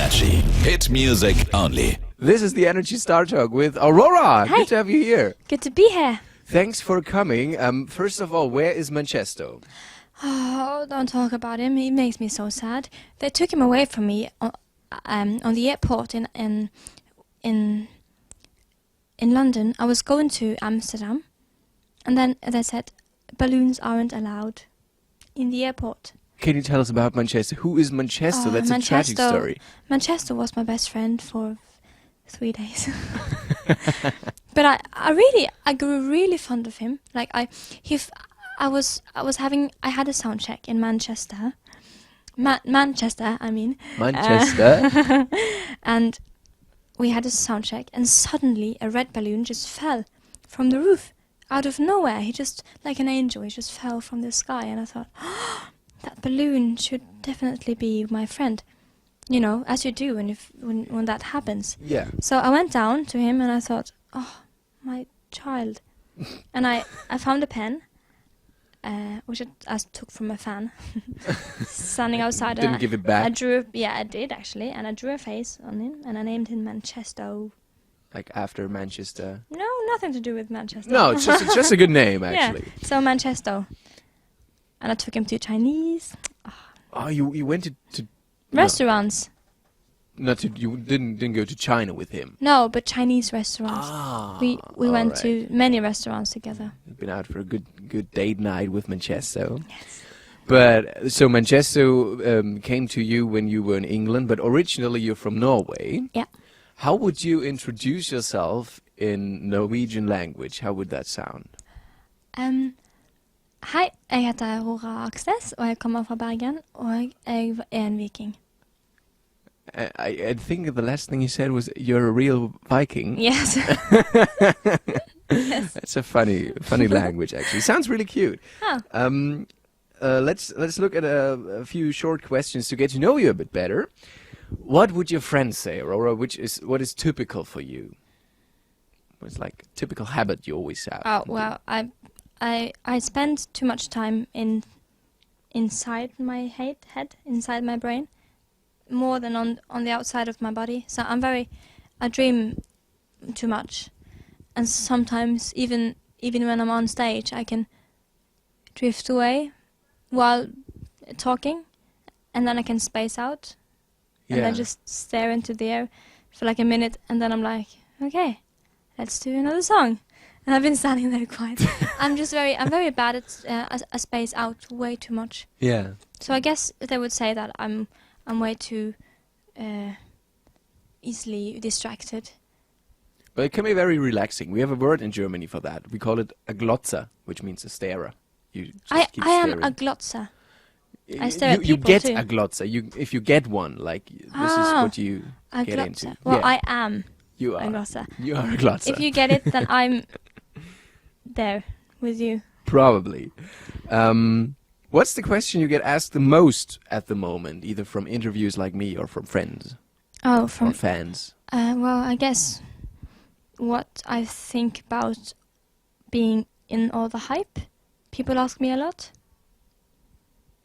Energy. Hit music only. This is the Energy Startalk with Aurora. Hi. Good to have you here. Good to be here. Thanks for coming. First of all, where is Manchester? Oh, don't talk about him. He makes me so sad. They took him away from me on the airport in London. I was going to Amsterdam, and then they said balloons aren't allowed in the airport. Can you tell us about Manchester? Who is Manchester? That's a tragic story. Manchester was my best friend for 3 days. But I grew really fond of him. Like I had a sound check in Manchester. Manchester, I mean. Manchester. And we had a sound check, and suddenly a red balloon just fell from the roof out of nowhere. He just, like an angel, he just fell from the sky, and I thought, oh, that balloon should definitely be my friend. You know, as you do when that happens. Yeah. So I went down to him and I thought, oh, my child. And I found a pen, which I took from a fan, standing outside. Didn't give it back? I did actually, and I drew a face on him, and I named him Manchester. Like after Manchester? No, nothing to do with Manchester. No, it's just a good name, actually. Yeah, so Manchester. And I took him to Chinese. Oh, you went to restaurants. You didn't go to China with him. No, but Chinese restaurants. We went right. to many restaurants together. You've been out for a good date night with Manchester. Yes. But so Manchester came to you when you were in England, but originally you're from Norway. Yeah. How would you introduce yourself in Norwegian language? How would that sound? Hei, jeg heter Aurora Aksnes, og jeg kommer fra Bergen, og jeg en viking. I think the last thing you said was you're a real Viking. Yes. Yes. That's a funny language, actually. Sounds really cute. Oh. Let's look at a few short questions to get to know you a bit better. What would your friends say, Aurora? What is typical for you? What's like a typical habit you always have? Oh, well, I spend too much time inside my head, inside my brain, more than on the outside of my body. So I dream too much, and sometimes even when I'm on stage, I can drift away while talking, and then I can space out, and I just stare into the air for like a minute, and then I'm like, okay, let's do another song. And I've been standing there quiet. I'm very bad at a space out way too much. Yeah. So I guess they would say that I'm way too easily distracted. But it can be very relaxing. We have a word in Germany for that. We call it a glotzer, which means a starer. You just keep I am staring. a glotzer. I stare at you people get too. a glotzer. If you get one, like this is what you a get glotzer. into. Well, yeah. I am You are a glotzer. You are a glotzer. If you get it, then I'm there with you. Probably. What's the question you get asked the most at the moment, either from interviews like me or from friends Oh, or from fans? well, I guess what I think about being in all the hype. People ask me a lot,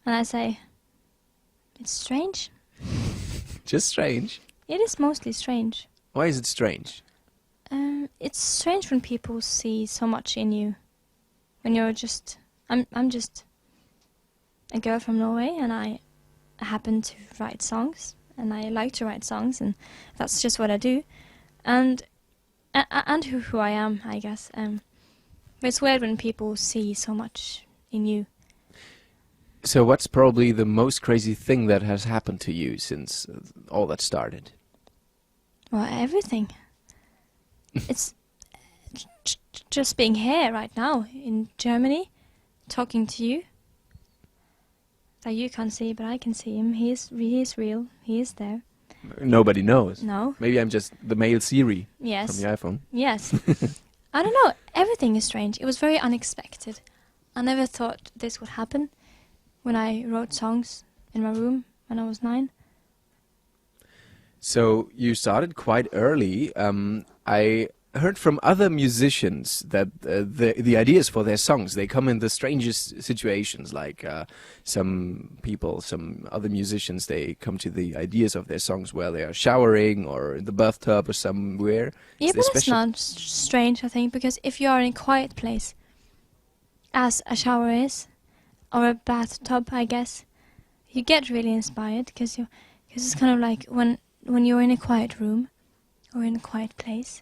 and I say it's strange. Just strange. It is mostly strange. Why is it strange? It's strange when people see so much in you. When you're just, I'm just a girl from Norway, and I happen to write songs, and I like to write songs, and that's just what I do, and who I am, I guess. But it's weird when people see so much in you. So what's probably the most crazy thing that has happened to you since all that started? Well, everything. It's just being here right now in Germany, talking to you. That you can't see, but I can see him. He is real. He is there. Nobody knows. No. Maybe I'm just the male Siri Yes. from the iPhone. Yes. I don't know. Everything is strange. It was very unexpected. I never thought this would happen when I wrote songs in my room when I was 9. So you started quite early. I heard from other musicians that the ideas for their songs, they come in the strangest situations. Like some other musicians, they come to the ideas of their songs while they are showering or in the bathtub or somewhere. Yeah, Is there but it's special- not strange, I think, because if you are in a quiet place, as a shower is, or a bathtub, I guess, you get really inspired because it's kind of like when you're in a quiet room or in a quiet place,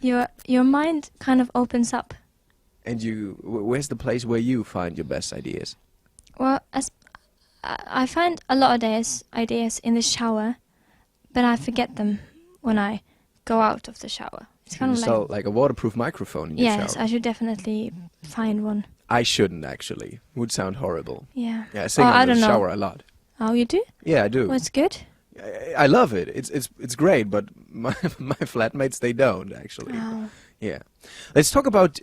your mind kind of opens up. And where's the place where you find your best ideas? Well, I find a lot of ideas in the shower, but I forget them when I go out of the shower. It's kind of Install like a waterproof microphone in your yes, shower. I should definitely find one. I shouldn't actually. Would sound horrible. Yeah. Yeah, I sing I in the don't know. shower a lot. Oh, you do? Yeah, I do. Well, it's good. I love it. It's great, but my flatmates, they don't actually. Oh. Yeah. Let's talk about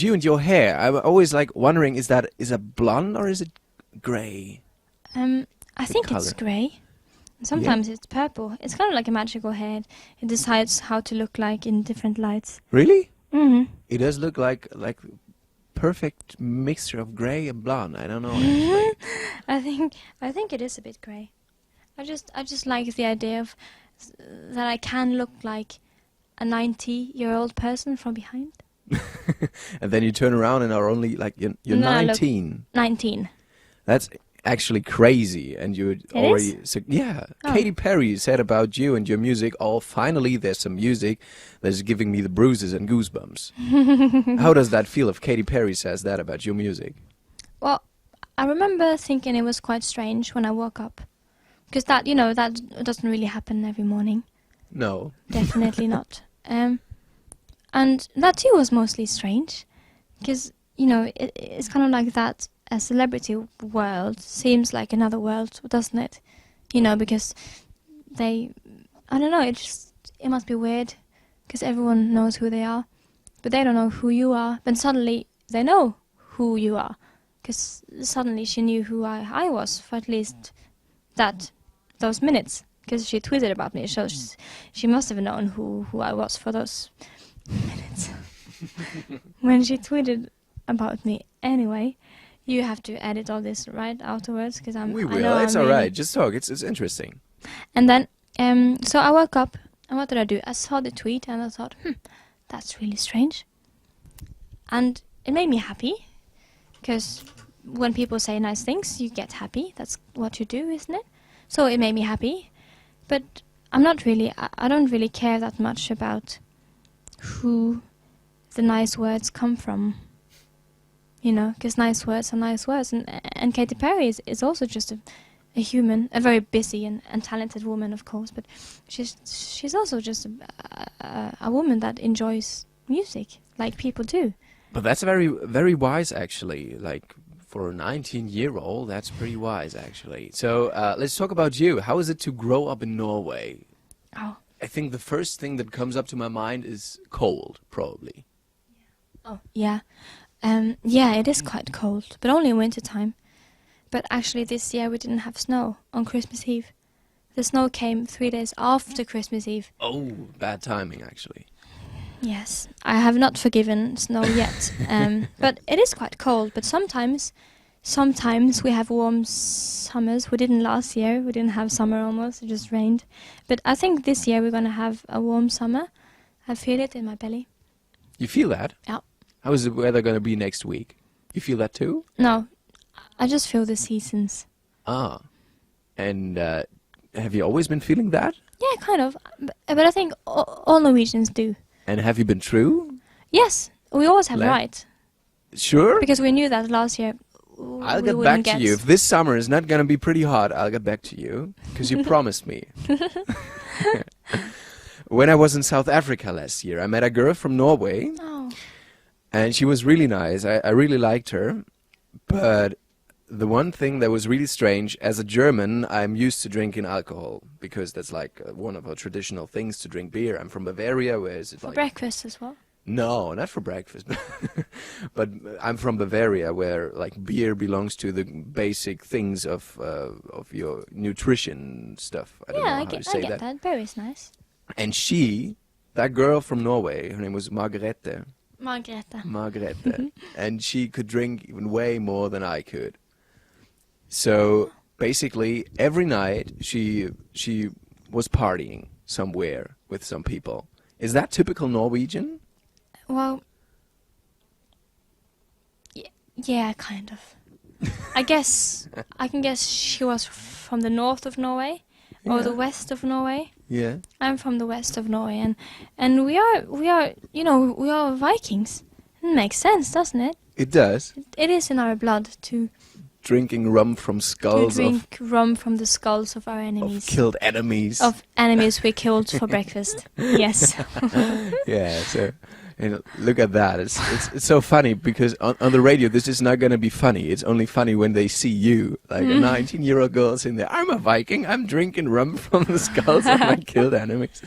you and your hair. I'm always like wondering, is it blonde or is it grey? I think it's colour. grey. Sometimes it's purple. It's kind of like a magical hair. It decides how to look like in different lights. Really? Mm-hmm. It does look like perfect mixture of grey and blonde. I don't know. Actually. I think it is a bit grey. I just like the idea of that I can look like a 90-year-old person from behind. And then you turn around and are only like you're And then I look 19. 19. That's actually crazy. And you It already is? yeah. Oh. Katy Perry said about you and your music, "Oh, finally there's some music that's giving me the bruises and goosebumps." How does that feel if Katy Perry says that about your music? Well, I remember thinking it was quite strange when I woke up. Because that doesn't really happen every morning. No. Definitely not. And that too was mostly strange. Because, it's kind of like that a celebrity world seems like another world, doesn't it? Because I don't know, it must be weird. Because everyone knows who they are. But they don't know who you are. Then suddenly they know who you are. Because suddenly she knew who I was for at least those minutes, because she tweeted about me, so she must have known who I was for those minutes. When she tweeted about me, anyway, you have to edit all this right afterwards, because We will. It's all right. Just talk. It's interesting. And then, so I woke up, and what did I do? I saw the tweet, and I thought, that's really strange, and it made me happy, because when people say nice things, you get happy. That's what you do, isn't it? So it made me happy, but I don't really care that much about who the nice words come from, because nice words are nice words, and Katy Perry is also just a human, a very busy and talented woman, of course, but she's also just a woman that enjoys music, like people do. But that's very, very wise, actually. Like, for a 19-year-old, that's pretty wise, actually. So let's talk about you. How is it to grow up in Norway? Oh. I think the first thing that comes up to my mind is cold, probably. Oh, yeah. Yeah, it is quite cold, but only in winter time. But actually this year we didn't have snow on Christmas Eve. The snow came 3 days after Christmas Eve. Oh, bad timing, actually. Yes, I have not forgiven snow yet. But it is quite cold, but sometimes we have warm summers. We didn't last year. We didn't have summer almost. It just rained. But I think this year we're going to have a warm summer. I feel it in my belly. You feel that? Yeah. How is the weather going to be next week? You feel that too? No, I just feel the seasons. Ah. And have you always been feeling that? Yeah, kind of. But I think all Norwegians do. And have you been true? Yes, we always have right. Sure? Because we knew that last year. I'll get back to you. If this summer is not going to be pretty hot, I'll get back to you. Because you promised me. When I was in South Africa last year, I met a girl from Norway. Oh. And she was really nice. I really liked her. But the one thing that was really strange, as a German, I'm used to drinking alcohol. Because that's like one of our traditional things, to drink beer. I'm from Bavaria, where is it For like... breakfast as well? No, not for breakfast. But I'm from Bavaria, where like beer belongs to the basic things of your nutrition stuff. I don't know how to say I get that. Beer is nice. And she that girl from Norway, her name was Margrethe. Margrethe. And she could drink even way more than I could. So basically, every night she was partying somewhere with some people. Is that typical Norwegian? Well, yeah, kind of. I can guess she was from the north of Norway or the west of Norway. Yeah. I'm from the west of Norway, and we are Vikings. It makes sense, doesn't it? It does. It is in our blood to Drinking rum from skulls drink rum from the skulls of our enemies. of killed enemies. Of enemies we killed for breakfast. Yes. Yeah, so look at that. It's so funny because on the radio this is not going to be funny. It's only funny when they see you, like a 19-year-old girl sitting there. I'm a Viking. I'm drinking rum from the skulls of my killed enemies.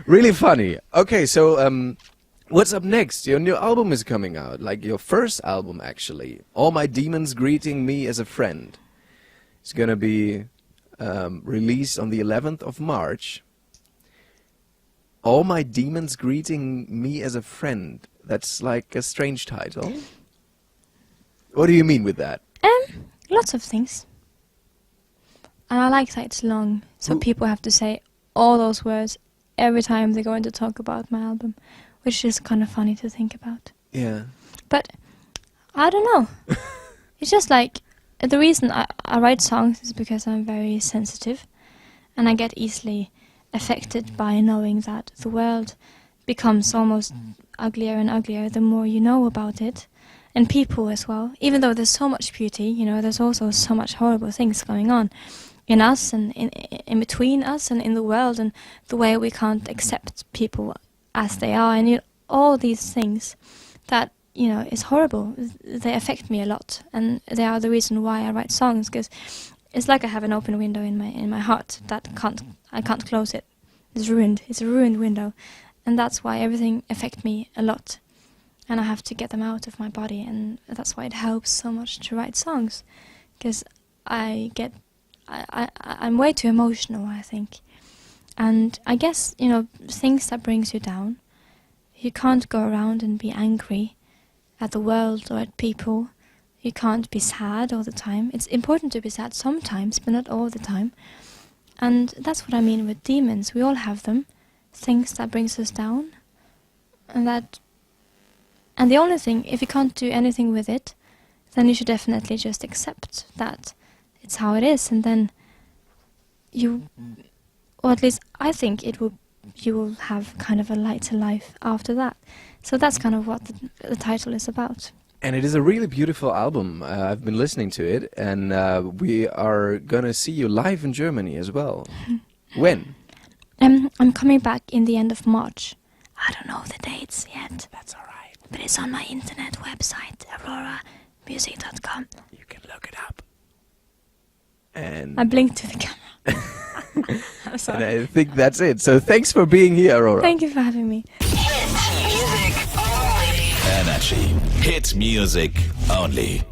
Really funny. Okay, so what's up next? Your new album is coming out, like your first album actually. All My Demons Greeting Me as a Friend. It's going to be released on the 11th of March. All My Demons Greeting Me as a Friend. That's like a strange title. What do you mean with that? Lots of things. And I like that it's long, so people have to say all those words every time they're going to talk about my album, which is kind of funny to think about. Yeah. But I don't know. It's just like the reason I write songs is because I'm very sensitive, and I get easily affected by knowing that the world becomes almost uglier and uglier the more you know about it, and people as well. Even though there's so much beauty, there's also so much horrible things going on in us and in between us and in the world, and the way we can't accept people as they are, and all these things that is horrible. They affect me a lot, and they are the reason why I write songs, because it's like I have an open window in my heart that I can't close it. It's ruined. It's a ruined window, and that's why everything affects me a lot, and I have to get them out of my body, and that's why it helps so much to write songs, because I'm way too emotional, I think, and I guess things that brings you down. You can't go around and be angry at the world or at people. You can't be sad all the time. It's important to be sad sometimes, but not all the time. And that's what I mean with demons. We all have them, things that brings us down. And the only thing, if you can't do anything with it, then you should definitely just accept that it's how it is, and then or at least I think you will have kind of a lighter life after that. So that's kind of what the title is about. And it is a really beautiful album. I've been listening to it, and we are going to see you live in Germany as well. When? I'm coming back in the end of March. I don't know the dates yet. That's all right. But it's on my internet website, auroramusic.com. You can look it up. And I blinked to the camera. I'm sorry. And I think that's it. So thanks for being here, Aurora. Thank you for having me. Energy. Hit music only.